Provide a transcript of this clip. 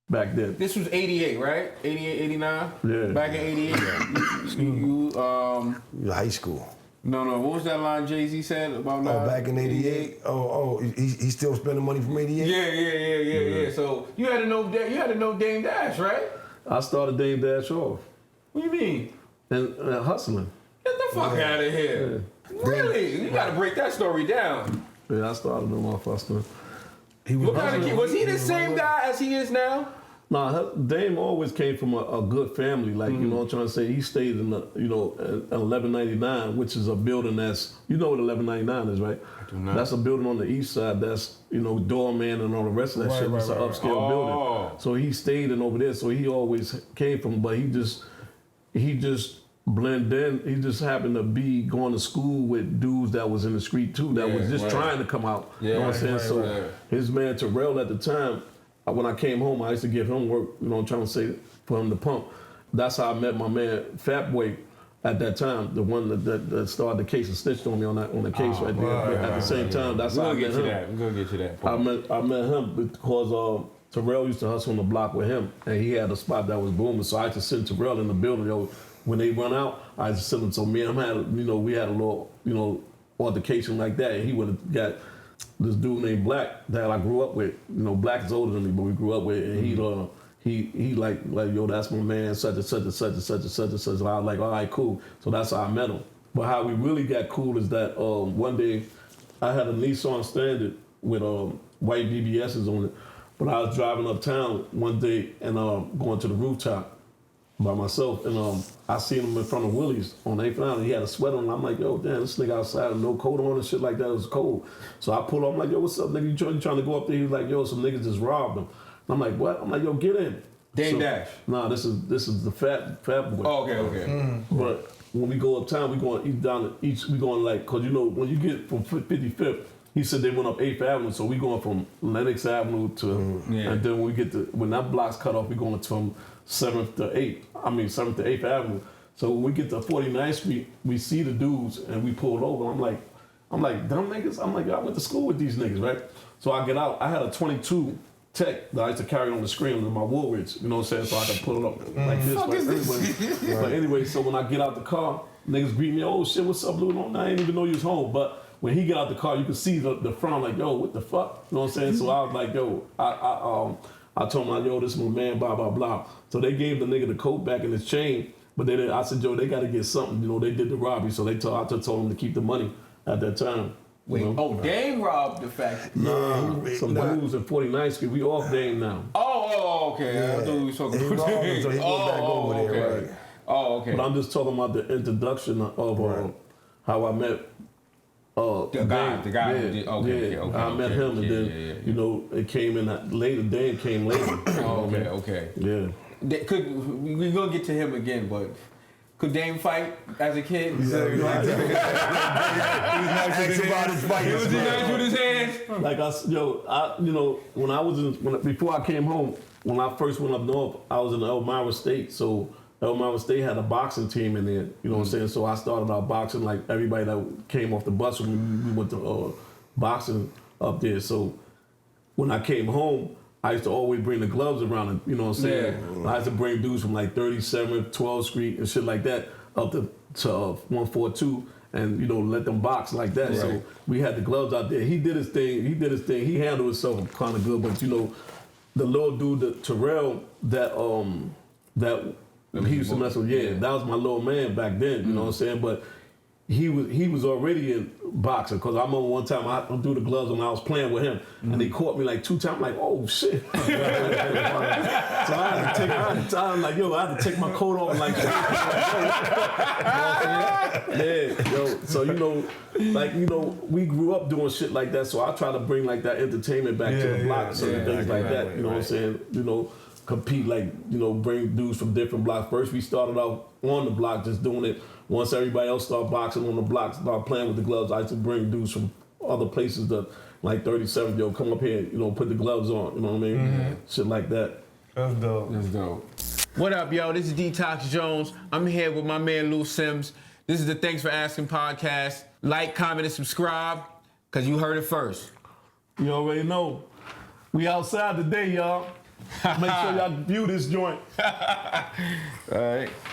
back then. This was 88, right? 88, 89? Yeah. Back in 88. you high school. No. What was that line Jay-Z said about that? Back in 88? He's still spending money from 88? Yeah. So you had to know Dame Dash, right? I started Dame Dash off. What do you mean? And hustling. Get the fuck out of here. Yeah. Really? You gotta break that story down. Yeah, I started him off hustling. Was he the same guy as he is now? Nah, Dame always came from a good family. Like, you know what I'm trying to say? He stayed in the, in 1199, which is a building that's, you know what 1199 is, right? I do not. That's a building on the east side that's, doorman and all the rest of that shit. It's an upscale building. So he stayed in over there. So he always came from, but he just blended in. He just happened to be going to school with dudes that was in the street too, that was just trying to come out. You know what I'm saying? His man Terrell at the time, when I came home, I used to give him work, I'm trying to say, for him to pump. That's how I met my man Fat Boy at that time, the one that started the case and snitched on me on the case right there. At the same time, that's how I met him. We're gonna get to that. I met him because Terrell used to hustle on the block with him, and he had a spot that was booming. So I used to send Terrell in the building. When they run out, I used to send him. So me and him we had a little, altercation like that, and he would have got this dude named Black that I grew up with. Black is older than me, but we grew up with, and he like yo, that's my man, such and such and such and such and such and such. And I was like, all right, cool. So that's how I met him. But how we really got cool is that one day I had a Nissan Standard with white BBSs on it, but I was driving uptown one day and going to the rooftop by myself, and I seen him in front of Willie's on 8th Avenue. He had a sweater on. I'm like, yo, damn, this nigga outside with no coat on and shit like that. It was cold. So I pull up. I'm like, yo, what's up, nigga? You trying to go up there? He's like, yo, some niggas just robbed him. And I'm like, what? I'm like, yo, get in. Dame Dash. Nah, this is the fat boy. Oh, okay. But when we go uptown, we going like, cause when you get from 55th, he said they went up 8th Avenue, so we going from Lenox Avenue to, and then when that block's cut off, we going from 7th to 8th Avenue. So when we get to 49th Street, we see the dudes and we pulled over. I'm like, dumb niggas? I'm like, I went to school with these niggas, right? So I get out, I had a 22 Tech that I used to carry on the screen with my Woolridge, you know what I'm saying? So I can pull it up like this. But anyway, so when I get out the car, niggas greet me, oh shit, what's up, Lou? I didn't even know you was home. But when he get out the car, you can see the front, I'm like, yo, what the fuck? You know what I'm saying? So I was like, yo, I told him, yo, this is my man, blah, blah, blah. So they gave the nigga the coat back in his chain, but I said, yo, they got to get something. They did the robbery, so I just told them to keep the money at that time. Wait, Dame robbed the factory. Some dudes in 49th Street. We off Dame now. Oh, okay. Yeah. I thought we were talking about Dame. So he went back over there, right? Oh, okay. But I'm just talking about the introduction of how I met the guy. Okay. I met him, and then it came in later. Dame came later. Okay. Yeah. We're gonna get to him again, but could Dame fight as a kid? He was nice about his fight. He was nice with his hands. Like before I came home, when I first went up north, I was in Elmira State. So Elmira State had a boxing team in there. You know what I'm saying? So I started out boxing like everybody that came off the bus when we went to boxing up there. So when I came home, I used to always bring the gloves around, and you know what I'm saying? Yeah. I used to bring dudes from like 37th, 12th Street and shit like that up to 142 and let them box like that. Right. So we had the gloves out there. He did his thing. He handled himself kind of good, but the little dude, the Terrell, that he used to mess with, that was my little man back then, you know what I'm saying? But he was already in boxing, because I remember one time I threw the gloves when I was playing with him, and they caught me like 2 times. I'm like, oh shit! So I had to take my coat off and like, So we grew up doing shit like that. So I try to bring like that entertainment back to the block, certain things like that. You know what I'm saying? Compete, bring dudes from different blocks. First we started off on the block just doing it. Once everybody else started boxing on the block, started playing with the gloves, I used to bring dudes from other places that, like 37, come up here, put the gloves on, you know what I mean? Mm-hmm. Shit like that. That's dope. What up, yo? This is Detox Jones. I'm here with my man Lou Sims. This is the Thanks for Asking podcast. Like, comment, and subscribe, because you heard it first. You already know. We outside today, y'all. Make sure y'all view this joint. All right.